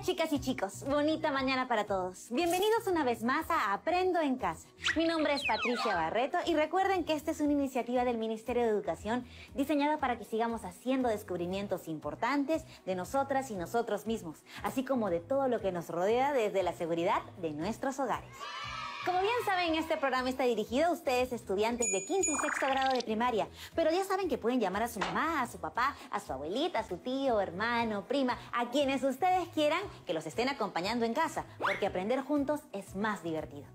Chicas y chicos, bonita mañana para todos. Bienvenidos una vez más a Aprendo en Casa. Mi nombre es Patricia Barreto y recuerden que esta es una iniciativa del Ministerio de Educación diseñada para que sigamos haciendo descubrimientos importantes de nosotras y nosotros mismos, así como de todo lo que nos rodea desde la seguridad de nuestros hogares. Como bien saben, este programa está dirigido a ustedes, estudiantes de quinto y sexto grado de primaria, pero ya saben que pueden llamar a su mamá, a su papá, a su abuelita, a su tío, hermano, prima, a quienes ustedes quieran que los estén acompañando en casa, porque aprender juntos es más divertido.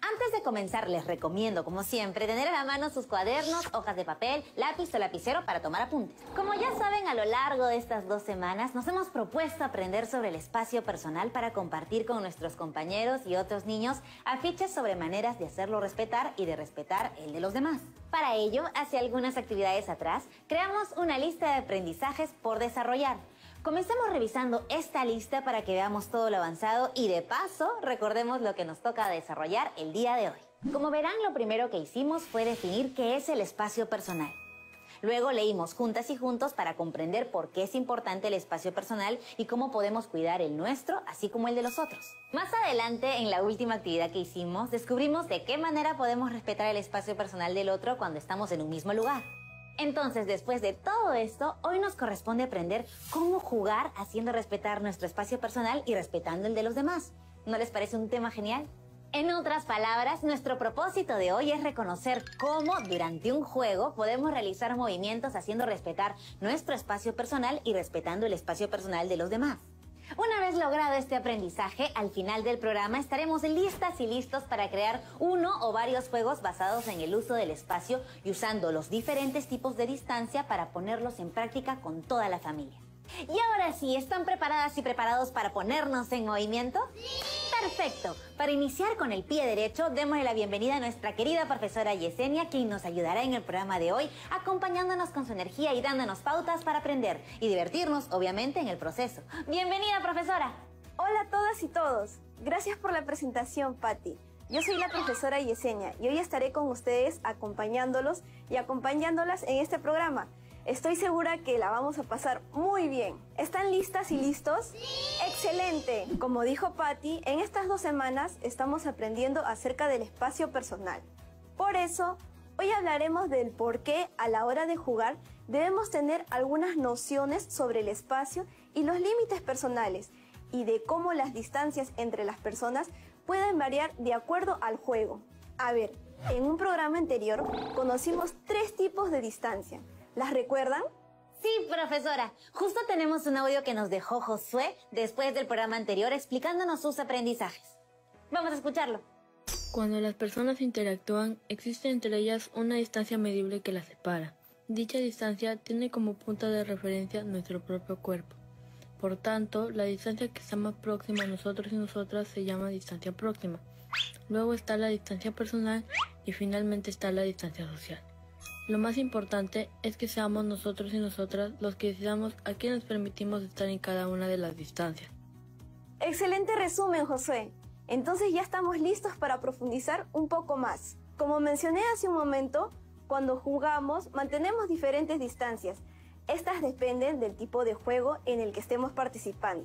Antes de comenzar, les recomiendo, como siempre, tener a la mano sus cuadernos, hojas de papel, lápiz o lapicero para tomar apuntes. Como ya saben, a lo largo de estas 2 semanas nos hemos propuesto aprender sobre el espacio personal para compartir con nuestros compañeros y otros niños afiches sobre maneras de hacerlo respetar y de respetar el de los demás. Para ello, hace algunas actividades atrás, creamos una lista de aprendizajes por desarrollar. Comencemos revisando esta lista para que veamos todo lo avanzado y de paso recordemos lo que nos toca desarrollar el día de hoy. Como verán, lo primero que hicimos fue definir qué es el espacio personal. Luego leímos juntas y juntos para comprender por qué es importante el espacio personal y cómo podemos cuidar el nuestro, así como el de los otros. Más adelante, en la última actividad que hicimos, descubrimos de qué manera podemos respetar el espacio personal del otro cuando estamos en un mismo lugar. Entonces, después de todo esto, hoy nos corresponde aprender cómo jugar haciendo respetar nuestro espacio personal y respetando el de los demás. ¿No les parece un tema genial? En otras palabras, nuestro propósito de hoy es reconocer cómo, durante un juego, podemos realizar movimientos haciendo respetar nuestro espacio personal y respetando el espacio personal de los demás. Una vez logrado este aprendizaje, al final del programa estaremos listas y listos para crear uno o varios juegos basados en el uso del espacio y usando los diferentes tipos de distancia para ponerlos en práctica con toda la familia. Y ahora sí, ¿están preparadas y preparados para ponernos en movimiento? ¡Sí! ¡Perfecto! Para iniciar con el pie derecho, démosle la bienvenida a nuestra querida profesora Yesenia, quien nos ayudará en el programa de hoy, acompañándonos con su energía y dándonos pautas para aprender y divertirnos, obviamente, en el proceso. ¡Bienvenida, profesora! Hola a todas y todos. Gracias por la presentación, Patti. Yo soy la profesora Yesenia y hoy estaré con ustedes acompañándolos y acompañándolas en este programa. Estoy segura que la vamos a pasar muy bien. ¿Están listas y listos? ¡Sí! ¡Excelente! Como dijo Patti, en estas 2 semanas estamos aprendiendo acerca del espacio personal. Por eso, hoy hablaremos del por qué a la hora de jugar debemos tener algunas nociones sobre el espacio y los límites personales y de cómo las distancias entre las personas pueden variar de acuerdo al juego. A ver, en un programa anterior conocimos 3 tipos de distancia. ¿Las recuerdan? Sí, profesora. Justo tenemos un audio que nos dejó Josué después del programa anterior explicándonos sus aprendizajes. Vamos a escucharlo. Cuando las personas interactúan, existe entre ellas una distancia medible que las separa. Dicha distancia tiene como punto de referencia nuestro propio cuerpo. Por tanto, la distancia que está más próxima a nosotros y nosotras se llama distancia próxima. Luego está la distancia personal y finalmente está la distancia social. Lo más importante es que seamos nosotros y nosotras los que decidamos a quién nos permitimos estar en cada una de las distancias. Excelente resumen, Josué. Entonces ya estamos listos para profundizar un poco más. Como mencioné hace un momento, cuando jugamos mantenemos diferentes distancias. Estas dependen del tipo de juego en el que estemos participando.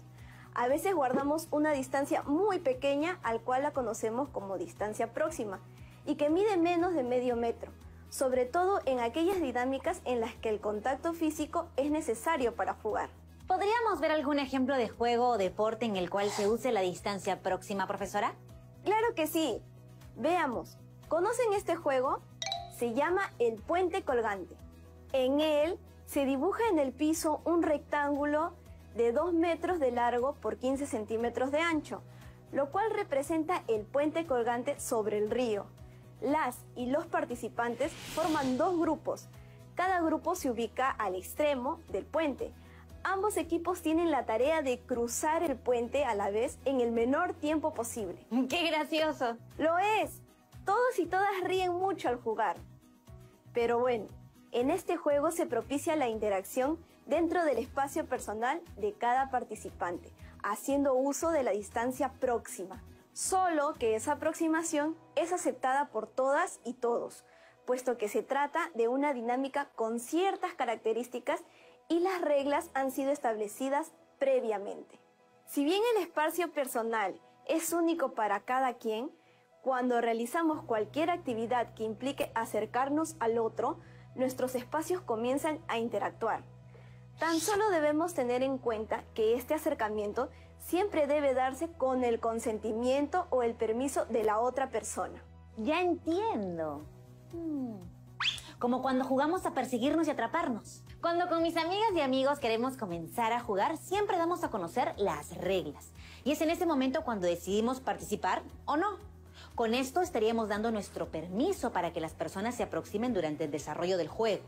A veces guardamos una distancia muy pequeña, al cual la conocemos como distancia próxima, y que mide menos de medio metro. Sobre todo en aquellas dinámicas en las que el contacto físico es necesario para jugar. ¿Podríamos ver algún ejemplo de juego o deporte en el cual se use la distancia próxima, profesora? ¡Claro que sí! Veamos, ¿conocen este juego? Se llama el puente colgante. En él se dibuja en el piso un rectángulo de 2 metros de largo por 15 centímetros de ancho, lo cual representa el puente colgante sobre el río. Las y los participantes forman 2 grupos. Cada grupo se ubica al extremo del puente. Ambos equipos tienen la tarea de cruzar el puente a la vez en el menor tiempo posible. ¡Qué gracioso! ¡Lo es! Todos y todas ríen mucho al jugar. Pero bueno, en este juego se propicia la interacción dentro del espacio personal de cada participante, haciendo uso de la distancia próxima. Solo que esa aproximación es aceptada por todas y todos, puesto que se trata de una dinámica con ciertas características y las reglas han sido establecidas previamente. Si bien el espacio personal es único para cada quien, cuando realizamos cualquier actividad que implique acercarnos al otro, nuestros espacios comienzan a interactuar. Tan solo debemos tener en cuenta que este acercamiento siempre debe darse con el consentimiento o el permiso de la otra persona. Ya entiendo. Como cuando jugamos a perseguirnos y atraparnos. Cuando con mis amigas y amigos queremos comenzar a jugar, siempre damos a conocer las reglas. Y es en ese momento cuando decidimos participar o no. Con esto estaríamos dando nuestro permiso para que las personas se aproximen durante el desarrollo del juego.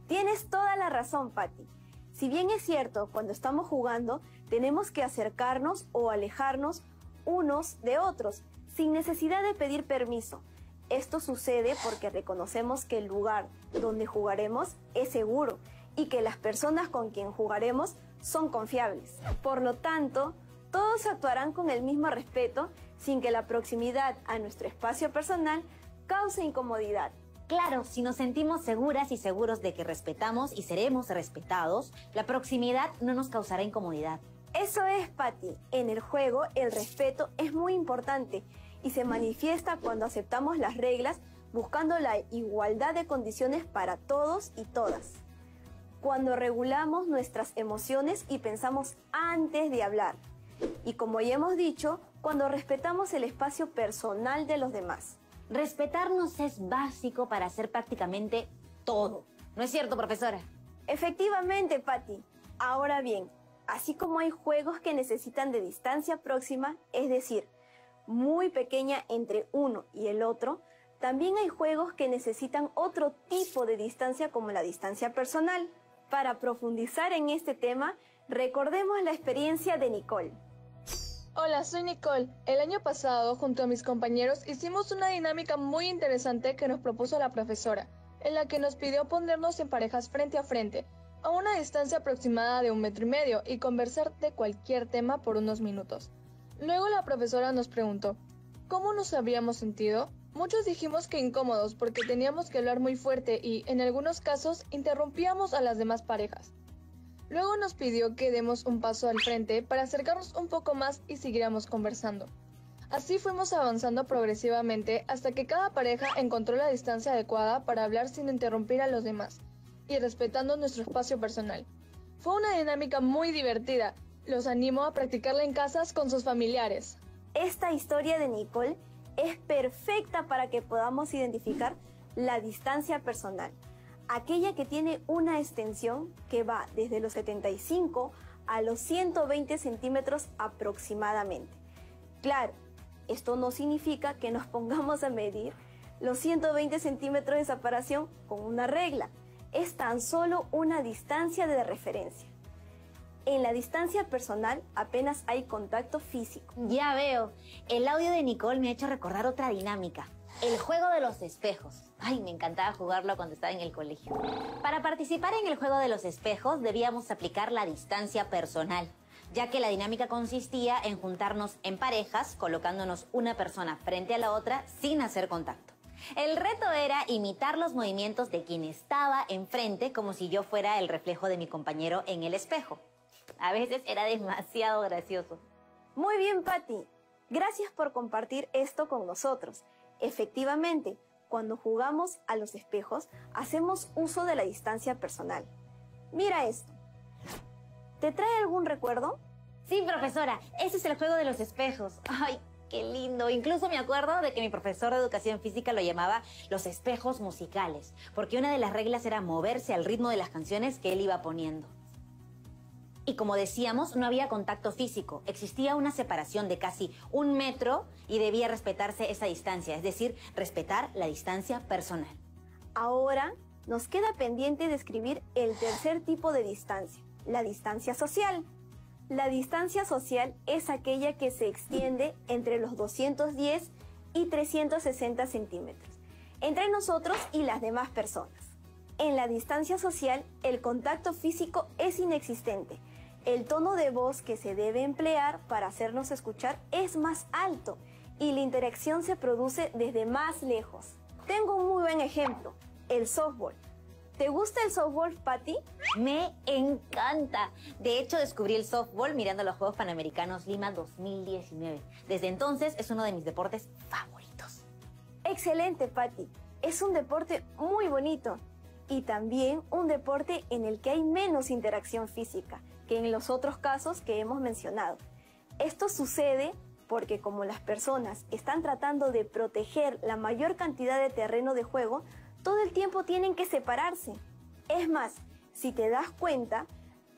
Tienes toda la razón, Patti. Si bien es cierto, cuando estamos jugando, tenemos que acercarnos o alejarnos unos de otros, sin necesidad de pedir permiso. Esto sucede porque reconocemos que el lugar donde jugaremos es seguro y que las personas con quien jugaremos son confiables. Por lo tanto, todos actuarán con el mismo respeto sin que la proximidad a nuestro espacio personal cause incomodidad. Claro, si nos sentimos seguras y seguros de que respetamos y seremos respetados, la proximidad no nos causará incomodidad. Eso es, Patti. En el juego, el respeto es muy importante y se manifiesta cuando aceptamos las reglas buscando la igualdad de condiciones para todos y todas. Cuando regulamos nuestras emociones y pensamos antes de hablar. Y como ya hemos dicho, cuando respetamos el espacio personal de los demás. Respetarnos es básico para hacer prácticamente todo. ¿No es cierto, profesora? Efectivamente, Patti. Ahora bien, así como hay juegos que necesitan de distancia próxima, es decir, muy pequeña entre uno y el otro, también hay juegos que necesitan otro tipo de distancia como la distancia personal. Para profundizar en este tema, recordemos la experiencia de Nicole. Hola, soy Nicole. El año pasado, junto a mis compañeros, hicimos una dinámica muy interesante que nos propuso la profesora, en la que nos pidió ponernos en parejas frente a frente, a una distancia aproximada de 1,5 metros y conversar de cualquier tema por unos minutos. Luego la profesora nos preguntó, ¿cómo nos habíamos sentido? Muchos dijimos que incómodos porque teníamos que hablar muy fuerte y, en algunos casos, interrumpíamos a las demás parejas. Luego nos pidió que demos un paso al frente para acercarnos un poco más y siguiéramos conversando. Así fuimos avanzando progresivamente hasta que cada pareja encontró la distancia adecuada para hablar sin interrumpir a los demás y respetando nuestro espacio personal. Fue una dinámica muy divertida. Los animo a practicarla en casas con sus familiares. Esta historia de Nicole es perfecta para que podamos identificar la distancia personal, aquella que tiene una extensión que va desde los 75 a los 120 centímetros aproximadamente. Claro, esto no significa que nos pongamos a medir los 120 centímetros de separación con una regla. Es tan solo una distancia de referencia. En la distancia personal apenas hay contacto físico. Ya veo. El audio de Nicole me ha hecho recordar otra dinámica. El juego de los espejos. Ay, me encantaba jugarlo cuando estaba en el colegio. Para participar en el juego de los espejos debíamos aplicar la distancia personal, ya que la dinámica consistía en juntarnos en parejas, colocándonos una persona frente a la otra sin hacer contacto. El reto era imitar los movimientos de quien estaba enfrente como si yo fuera el reflejo de mi compañero en el espejo. A veces era demasiado gracioso. Muy bien, Patti. Gracias por compartir esto con nosotros. Efectivamente, cuando jugamos a los espejos, hacemos uso de la distancia personal. Mira esto. ¿Te trae algún recuerdo? Sí, profesora. Ese es el juego de los espejos. Ay, qué lindo. Incluso me acuerdo de que mi profesor de educación física lo llamaba los espejos musicales, porque una de las reglas era moverse al ritmo de las canciones que él iba poniendo. Y como decíamos, no había contacto físico. Existía una separación de casi 1 metro y debía respetarse esa distancia, es decir, respetar la distancia personal. Ahora nos queda pendiente describir el tercer tipo de distancia, la distancia social. La distancia social es aquella que se extiende entre los 210 y 360 centímetros, entre nosotros y las demás personas. En la distancia social, el contacto físico es inexistente. El tono de voz que se debe emplear para hacernos escuchar es más alto y la interacción se produce desde más lejos. Tengo un muy buen ejemplo, el softball. ¿Te gusta el softball, Patty? Me encanta. De hecho, descubrí el softball mirando los Juegos Panamericanos Lima 2019. Desde entonces es uno de mis deportes favoritos. Excelente, Patty. Es un deporte muy bonito y también un deporte en el que hay menos interacción física que en los otros casos que hemos mencionado. Esto sucede porque como las personas están tratando de proteger la mayor cantidad de terreno de juego, todo el tiempo tienen que separarse. Es más, si te das cuenta,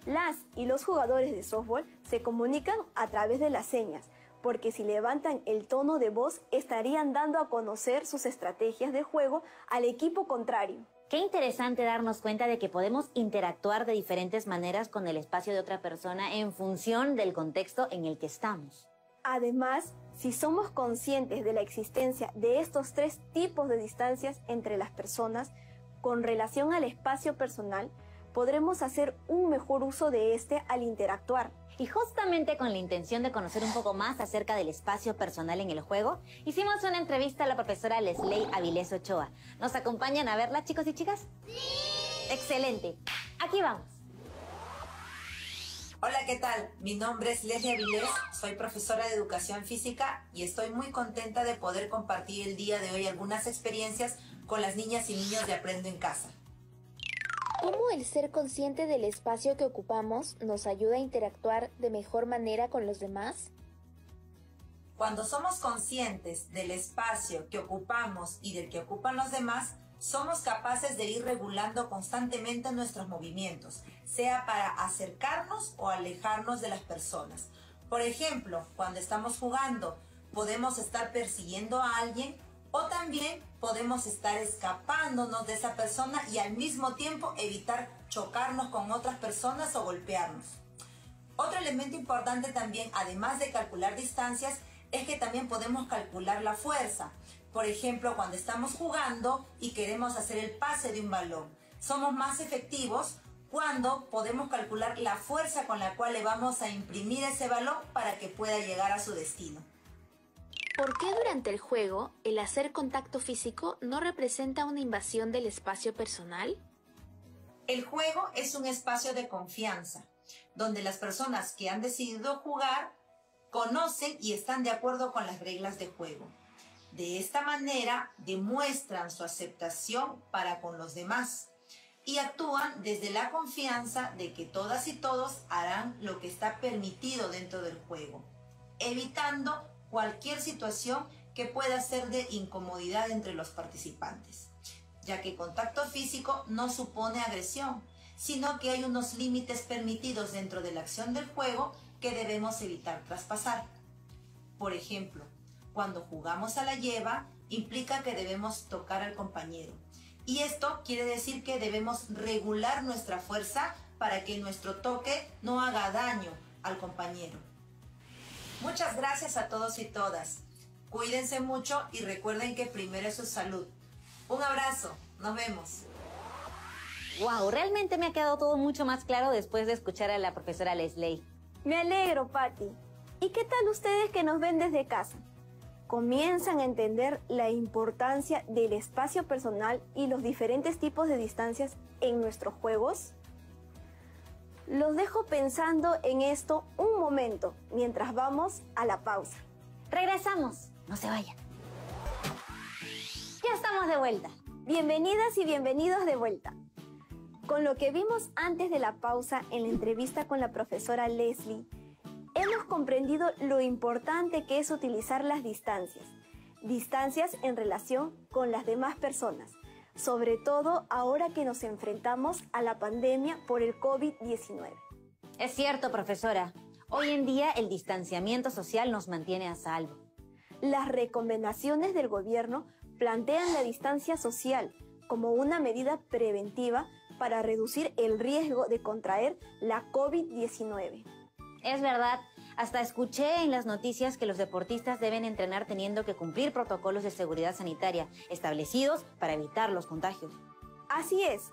las y los jugadores de softball se comunican a través de las señas, porque si levantan el tono de voz estarían dando a conocer sus estrategias de juego al equipo contrario. Qué interesante darnos cuenta de que podemos interactuar de diferentes maneras con el espacio de otra persona en función del contexto en el que estamos. Además, si somos conscientes de la existencia de estos 3 tipos de distancias entre las personas con relación al espacio personal, podremos hacer un mejor uso de este al interactuar. Y justamente con la intención de conocer un poco más acerca del espacio personal en el juego, hicimos una entrevista a la profesora Leslie Avilés Ochoa. ¿Nos acompañan a verla, chicos y chicas? ¡Sí! ¡Excelente! Aquí vamos. Hola, ¿qué tal? Mi nombre es Leslie Avilés, soy profesora de Educación Física y estoy muy contenta de poder compartir el día de hoy algunas experiencias con las niñas y niños de Aprendo en Casa. ¿Cómo el ser consciente del espacio que ocupamos nos ayuda a interactuar de mejor manera con los demás? Cuando somos conscientes del espacio que ocupamos y del que ocupan los demás, somos capaces de ir regulando constantemente nuestros movimientos, sea para acercarnos o alejarnos de las personas. Por ejemplo, cuando estamos jugando, podemos estar persiguiendo a alguien o también podemos estar escapándonos de esa persona y al mismo tiempo evitar chocarnos con otras personas o golpearnos. Otro elemento importante también, además de calcular distancias, es que también podemos calcular la fuerza. Por ejemplo, cuando estamos jugando y queremos hacer el pase de un balón, somos más efectivos cuando podemos calcular la fuerza con la cual le vamos a imprimir ese balón para que pueda llegar a su destino. ¿Por qué durante el juego el hacer contacto físico no representa una invasión del espacio personal? El juego es un espacio de confianza, donde las personas que han decidido jugar conocen y están de acuerdo con las reglas de juego. De esta manera demuestran su aceptación para con los demás y actúan desde la confianza de que todas y todos harán lo que está permitido dentro del juego, evitando cualquier situación que pueda ser de incomodidad entre los participantes, ya que el contacto físico no supone agresión, sino que hay unos límites permitidos dentro de la acción del juego que debemos evitar traspasar. Por ejemplo, cuando jugamos a la lleva, implica que debemos tocar al compañero. Y esto quiere decir que debemos regular nuestra fuerza para que nuestro toque no haga daño al compañero. Muchas gracias a todos y todas. Cuídense mucho y recuerden que primero es su salud. Un abrazo. Nos vemos. Wow, realmente me ha quedado todo mucho más claro después de escuchar a la profesora Leslie. Me alegro, Patty. ¿Y qué tal ustedes que nos ven desde casa? ¿Comienzan a entender la importancia del espacio personal y los diferentes tipos de distancias en nuestros juegos? Los dejo pensando en esto un momento mientras vamos a la pausa. Regresamos, no se vayan. Ya estamos de vuelta. Bienvenidas y bienvenidos de vuelta. Con lo que vimos antes de la pausa en la entrevista con la profesora Leslie, hemos comprendido lo importante que es utilizar las distancias. Distancias en relación con las demás personas, sobre todo ahora que nos enfrentamos a la pandemia por el COVID-19. Es cierto, profesora. Hoy en día el distanciamiento social nos mantiene a salvo. Las recomendaciones del gobierno plantean la distancia social como una medida preventiva para reducir el riesgo de contraer la COVID-19. Es verdad, hasta escuché en las noticias que los deportistas deben entrenar teniendo que cumplir protocolos de seguridad sanitaria establecidos para evitar los contagios. Así es,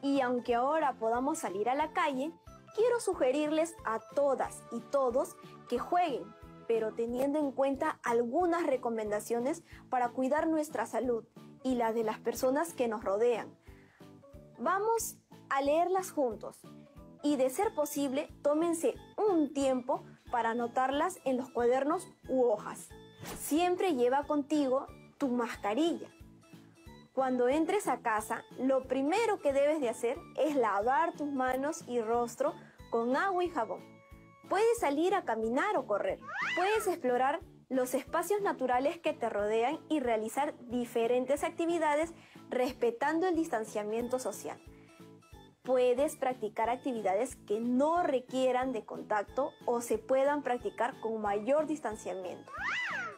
y aunque ahora podamos salir a la calle, quiero sugerirles a todas y todos que jueguen, pero teniendo en cuenta algunas recomendaciones para cuidar nuestra salud y la de las personas que nos rodean. Vamos a leerlas juntos y, de ser posible, tómense un tiempo para anotarlas en los cuadernos u hojas. Siempre lleva contigo tu mascarilla. Cuando entres a casa, lo primero que debes de hacer es lavar tus manos y rostro con agua y jabón. Puedes salir a caminar o correr. Puedes explorar los espacios naturales que te rodean y realizar diferentes actividades respetando el distanciamiento social. Puedes practicar actividades que no requieran de contacto o se puedan practicar con mayor distanciamiento,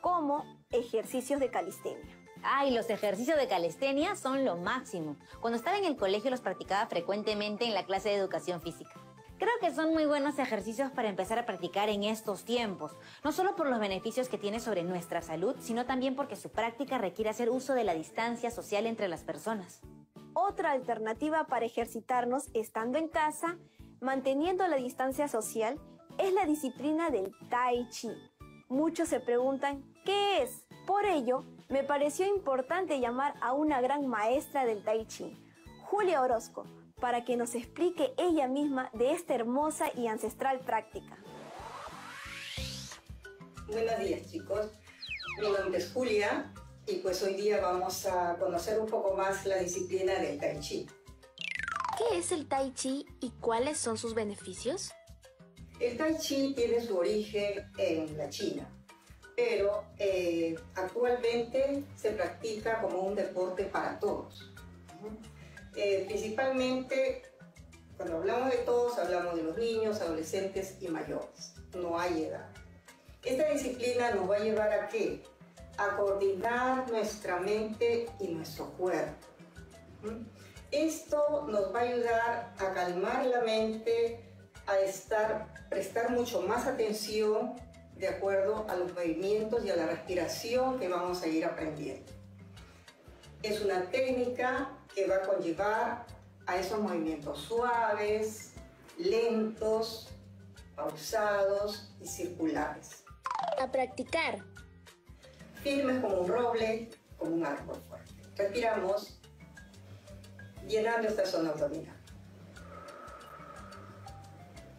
como ejercicios de calistenia. Ay, los ejercicios de calistenia son lo máximo. Cuando estaba en el colegio los practicaba frecuentemente en la clase de educación física. Creo que son muy buenos ejercicios para empezar a practicar en estos tiempos, no solo por los beneficios que tiene sobre nuestra salud, sino también porque su práctica requiere hacer uso de la distancia social entre las personas. Otra alternativa para ejercitarnos estando en casa, manteniendo la distancia social, es la disciplina del Tai Chi. Muchos se preguntan, ¿qué es? Por ello, me pareció importante llamar a una gran maestra del Tai Chi, Julia Orozco, para que nos explique ella misma de esta hermosa y ancestral práctica. Buenos días, chicos. Mi nombre es Julia y pues hoy día vamos a conocer un poco más la disciplina del Tai Chi. ¿Qué es el Tai Chi y cuáles son sus beneficios? El Tai Chi tiene su origen en la China, pero actualmente se practica como un deporte para todos. Principalmente, cuando hablamos de todos, hablamos de los niños, adolescentes y mayores. No hay edad. Esta disciplina nos va a llevar ¿a qué? A coordinar nuestra mente y nuestro cuerpo. Esto nos va a ayudar a calmar la mente, a prestar mucho más atención de acuerdo a los movimientos y a la respiración que vamos a ir aprendiendo. Es una técnica que va a conllevar a esos movimientos suaves, lentos, pausados y circulares. A practicar. Firmes como un roble, como un árbol fuerte. Respiramos, llenando esta zona abdominal.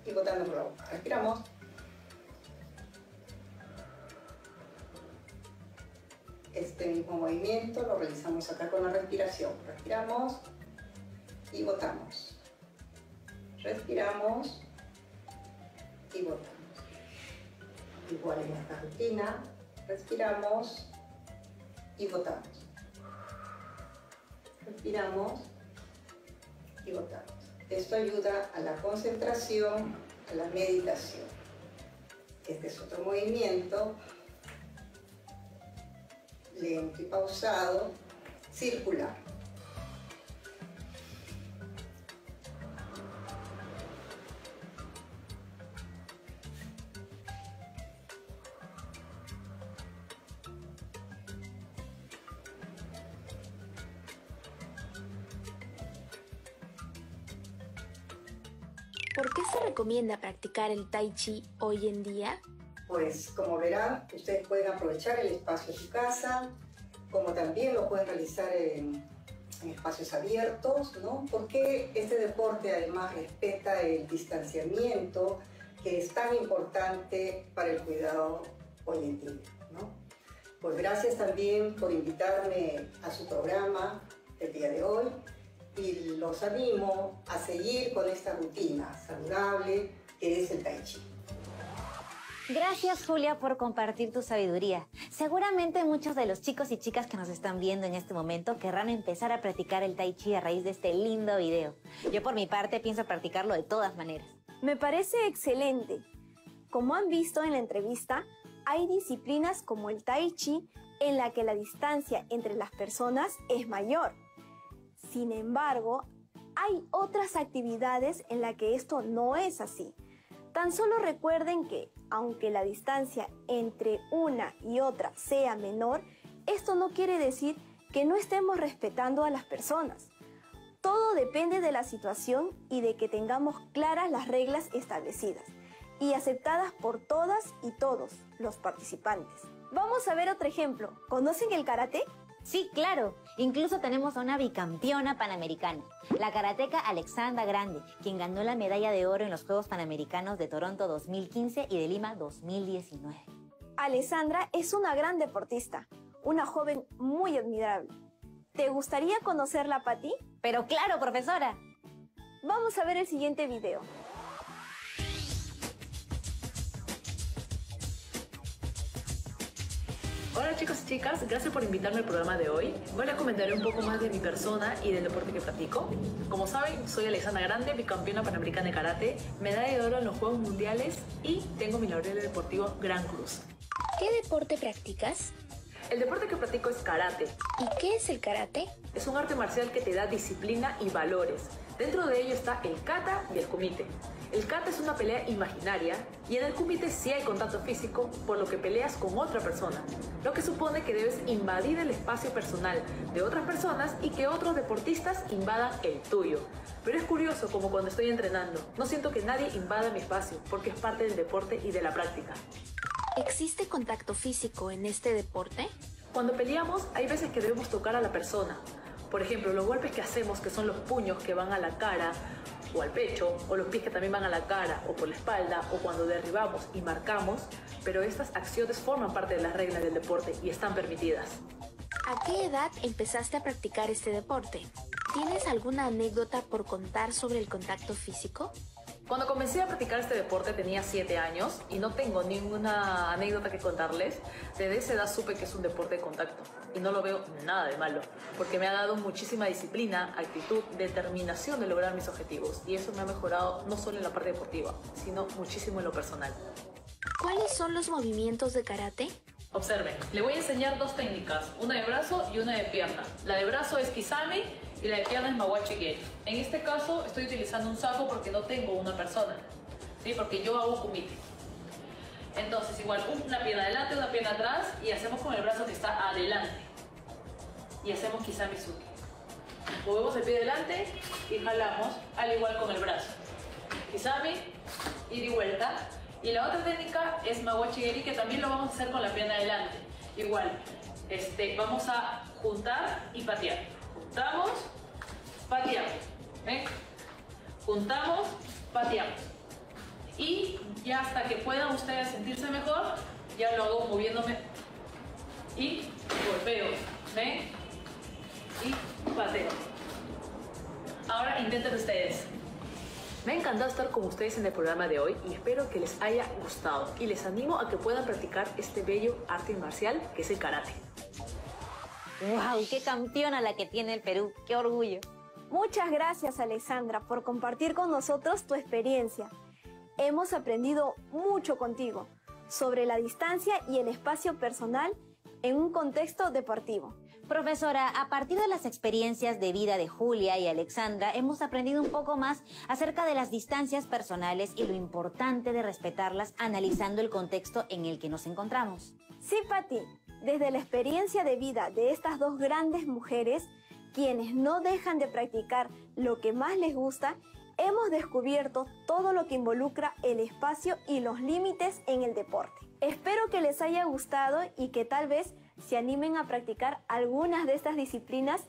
Y botando por la boca. Respiramos. Este mismo movimiento lo realizamos acá con la respiración. Respiramos y botamos. Respiramos y botamos. Igual en esta rutina, respiramos y botamos. Respiramos y botamos. Esto ayuda a la concentración, a la meditación. Este es otro movimiento lento y pausado, circular. ¿Por qué se recomienda practicar el Tai Chi hoy en día? Pues como verán, ustedes pueden aprovechar el espacio de su casa, como también lo pueden realizar en espacios abiertos, ¿no? Porque este deporte además respeta el distanciamiento que es tan importante para el cuidado hoy en día, ¿no? Pues gracias también por invitarme a su programa el día de hoy y los animo a seguir con esta rutina saludable que es el Tai Chi. Gracias, Julia, por compartir tu sabiduría. Seguramente muchos de los chicos y chicas que nos están viendo en este momento querrán empezar a practicar el Tai Chi a raíz de este lindo video. Yo por mi parte pienso practicarlo de todas maneras. Me parece excelente. Como han visto en la entrevista, hay disciplinas como el Tai Chi en la que la distancia entre las personas es mayor. Sin embargo, hay otras actividades en las que esto no es así. Tan solo recuerden que, aunque la distancia entre una y otra sea menor, esto no quiere decir que no estemos respetando a las personas. Todo depende de la situación y de que tengamos claras las reglas establecidas y aceptadas por todas y todos los participantes. Vamos a ver otro ejemplo. ¿Conocen el karate? Sí, claro. Incluso tenemos a una bicampeona panamericana, la karateca Alexandra Grande, quien ganó la medalla de oro en los Juegos Panamericanos de Toronto 2015 y de Lima 2019. Alessandra es una gran deportista, una joven muy admirable. ¿Te gustaría conocerla, Patti? Pero claro, profesora. Vamos a ver el siguiente video. Hola chicos y chicas, gracias por invitarme al programa de hoy. Voy a comentar un poco más de mi persona y del deporte que practico. Como saben, soy Alexandra Grande, bicampeona panamericana de karate, medalla de oro en los Juegos Mundiales y tengo mi laureles deportivo Gran Cruz. ¿Qué deporte practicas? El deporte que practico es karate. ¿Y qué es el karate? Es un arte marcial que te da disciplina y valores. Dentro de ello está el kata y el kumite. El kata es una pelea imaginaria y en el kumite sí hay contacto físico, por lo que peleas con otra persona, lo que supone que debes invadir el espacio personal de otras personas y que otros deportistas invadan el tuyo. Pero es curioso como cuando estoy entrenando, no siento que nadie invada mi espacio porque es parte del deporte y de la práctica. ¿Existe contacto físico en este deporte? Cuando peleamos hay veces que debemos tocar a la persona. Por ejemplo, los golpes que hacemos, que son los puños que van a la cara o al pecho, o los pies que también van a la cara o por la espalda, o cuando derribamos y marcamos, pero estas acciones forman parte de las reglas del deporte y están permitidas. ¿A qué edad empezaste a practicar este deporte? ¿Tienes alguna anécdota por contar sobre el contacto físico? Cuando comencé a practicar este deporte tenía 7 años y no tengo ninguna anécdota que contarles. Desde esa edad supe que es un deporte de contacto y no lo veo nada de malo, porque me ha dado muchísima disciplina, actitud, determinación de lograr mis objetivos y eso me ha mejorado no solo en la parte deportiva, sino muchísimo en lo personal. ¿Cuáles son los movimientos de karate? Observen, le voy a enseñar 2 técnicas, una de brazo y una de pierna. La de brazo es Kisame y la de pierna es Mawachi Geri. En este caso estoy utilizando un saco porque no tengo una persona, ¿sí? Porque yo hago kumite. Entonces igual una pierna adelante, una pierna atrás y hacemos con el brazo que está adelante. Y hacemos Kisame Suki. Movemos el pie adelante y jalamos al igual con el brazo. Kisame y de vuelta. Y la otra técnica es Mawachi Geri, que también lo vamos a hacer con la pierna adelante. Igual, vamos a juntar y patear. Juntamos, pateamos. ¿Ven? Juntamos, pateamos. Y ya hasta que puedan ustedes sentirse mejor, ya lo hago moviéndome y golpeo. ¿Ven? Y pateo. Ahora intenten ustedes. Me ha encantado estar con ustedes en el programa de hoy y espero que les haya gustado y les animo a que puedan practicar este bello arte marcial que es el karate. ¡Wow! ¡Qué campeona la que tiene el Perú! ¡Qué orgullo! Muchas gracias, Alexandra, por compartir con nosotros tu experiencia. Hemos aprendido mucho contigo sobre la distancia y el espacio personal en un contexto deportivo. Profesora, a partir de las experiencias de vida de Julia y Alexandra, hemos aprendido un poco más acerca de las distancias personales y lo importante de respetarlas analizando el contexto en el que nos encontramos. Sí, Patti, desde la experiencia de vida de estas 2 grandes mujeres, quienes no dejan de practicar lo que más les gusta, hemos descubierto todo lo que involucra el espacio y los límites en el deporte. Espero que les haya gustado y que tal vez se animen a practicar algunas de estas disciplinas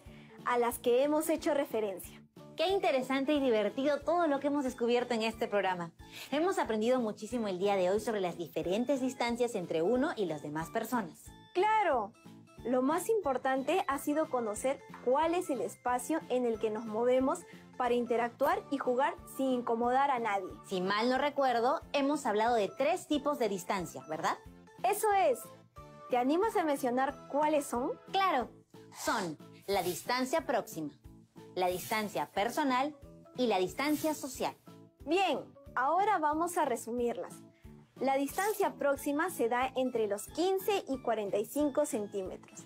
a las que hemos hecho referencia. Qué interesante y divertido todo lo que hemos descubierto en este programa. Hemos aprendido muchísimo el día de hoy sobre las diferentes distancias entre uno y las demás personas. ¡Claro! Lo más importante ha sido conocer cuál es el espacio en el que nos movemos para interactuar y jugar sin incomodar a nadie. Si mal no recuerdo, hemos hablado de 3 tipos de distancia, ¿verdad? ¡Eso es! ¿Te animas a mencionar cuáles son? Claro, son la distancia próxima, la distancia personal y la distancia social. Bien, ahora vamos a resumirlas. La distancia próxima se da entre los 15 y 45 centímetros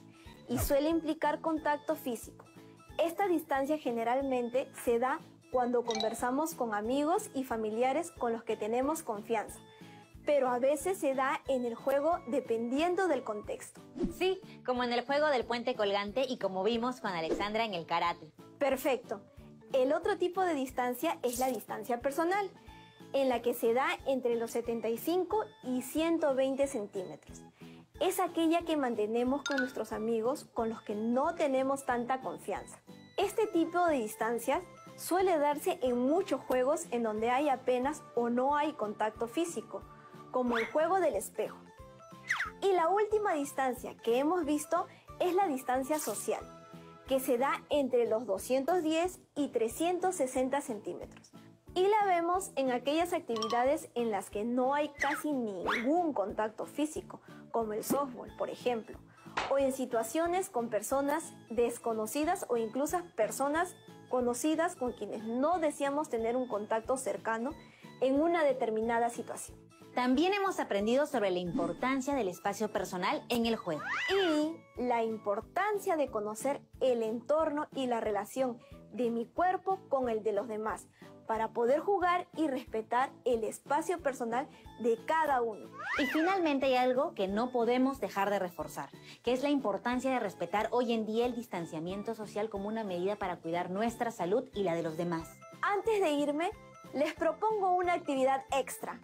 y suele implicar contacto físico. Esta distancia generalmente se da cuando conversamos con amigos y familiares con los que tenemos confianza, pero a veces se da en el juego dependiendo del contexto. Sí, como en el juego del puente colgante y como vimos con Alexandra en el karate. Perfecto. El otro tipo de distancia es la distancia personal, en la que se da entre los 75 y 120 centímetros. es aquella que mantenemos con nuestros amigos con los que no tenemos tanta confianza. Este tipo de distancias suele darse en muchos juegos en donde hay apenas o no hay contacto físico, como el juego del espejo. Y la última distancia que hemos visto es la distancia social, que se da entre los 210 y 360 centímetros. Y la vemos en aquellas actividades en las que no hay casi ningún contacto físico, como el softball, por ejemplo, o en situaciones con personas desconocidas o incluso personas conocidas con quienes no deseamos tener un contacto cercano en una determinada situación. También hemos aprendido sobre la importancia del espacio personal en el juego. Y la importancia de conocer el entorno y la relación de mi cuerpo con el de los demás, para poder jugar y respetar el espacio personal de cada uno. Y finalmente hay algo que no podemos dejar de reforzar, que es la importancia de respetar hoy en día el distanciamiento social como una medida para cuidar nuestra salud y la de los demás. Antes de irme, les propongo una actividad extra.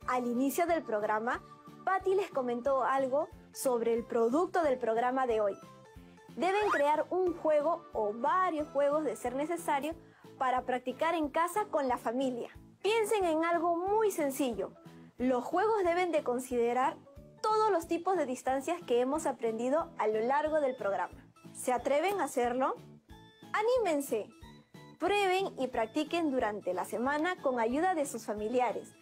Al inicio del programa, Patti les comentó algo sobre el producto del programa de hoy. Deben crear un juego o varios juegos de ser necesario para practicar en casa con la familia. Piensen en algo muy sencillo. Los juegos deben de considerar todos los tipos de distancias que hemos aprendido a lo largo del programa. ¿Se atreven a hacerlo? ¡Anímense! Prueben y practiquen durante la semana con ayuda de sus familiares,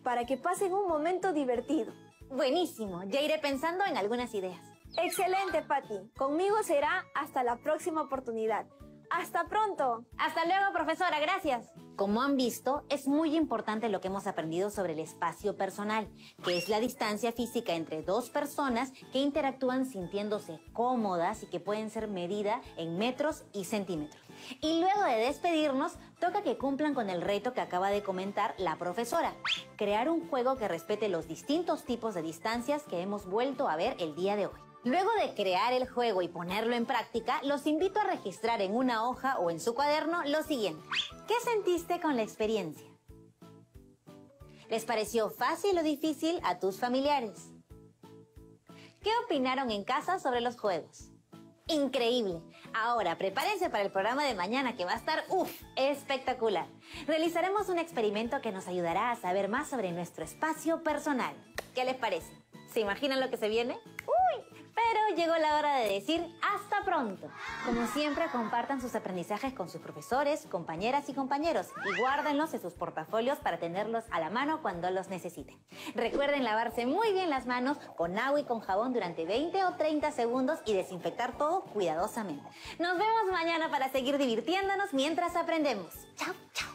para que pasen un momento divertido. Buenísimo, ya iré pensando en algunas ideas. ¡Excelente, Patti! Conmigo será hasta la próxima oportunidad. ¡Hasta pronto! Hasta luego, profesora, gracias. Como han visto, es muy importante lo que hemos aprendido sobre el espacio personal, que es la distancia física entre dos personas que interactúan sintiéndose cómodas y que pueden ser medida en metros y centímetros. Y luego de despedirnos, toca que cumplan con el reto que acaba de comentar la profesora: crear un juego que respete los distintos tipos de distancias que hemos vuelto a ver el día de hoy. Luego de crear el juego y ponerlo en práctica, los invito a registrar en una hoja o en su cuaderno lo siguiente. ¿Qué sentiste con la experiencia? ¿Les pareció fácil o difícil a tus familiares? ¿Qué opinaron en casa sobre los juegos? ¡Increíble! Ahora, prepárense para el programa de mañana, que va a estar espectacular. Realizaremos un experimento que nos ayudará a saber más sobre nuestro espacio personal. ¿Qué les parece? ¿Se imaginan lo que se viene? Pero llegó la hora de decir hasta pronto. Como siempre, compartan sus aprendizajes con sus profesores, compañeras y compañeros y guárdenlos en sus portafolios para tenerlos a la mano cuando los necesiten. Recuerden lavarse muy bien las manos con agua y con jabón durante 20 o 30 segundos y desinfectar todo cuidadosamente. Nos vemos mañana para seguir divirtiéndonos mientras aprendemos. ¡Chao, chao!